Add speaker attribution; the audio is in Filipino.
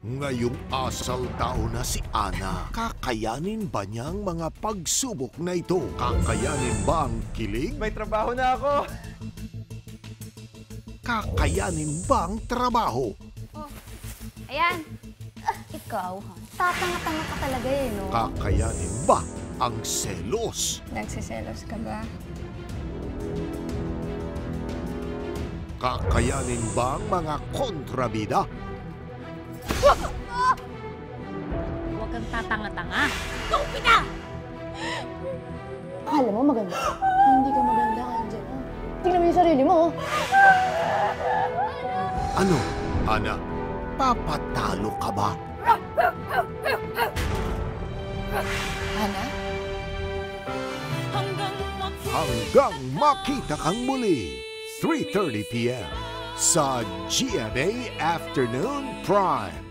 Speaker 1: Ngayong asal tao na si Ana, kakayanin ba niyang mga pagsubok na ito? Kakayanin ba ang kilig?
Speaker 2: May trabaho na ako!
Speaker 1: Kakayanin ba ang trabaho?
Speaker 3: Oh, ayan. Ikaw, tatanga-tanga ka talaga eh, no?
Speaker 1: Kakayanin ba ang selos?
Speaker 3: Nagsiselos ka ba?
Speaker 1: Kakayanin ba ang mga kontrabida?
Speaker 4: Huwag kang tatanga-tanga.
Speaker 3: Stupida!
Speaker 5: Akala mo maganda? Hindi ka maganda, Angela. Tingnan mo yung sarili mo.
Speaker 1: Ano, Ana? Papatalo ka ba?
Speaker 5: Ana?
Speaker 1: Hanggang makita kang muli, 3:30 p.m. sa GMA Afternoon Prime.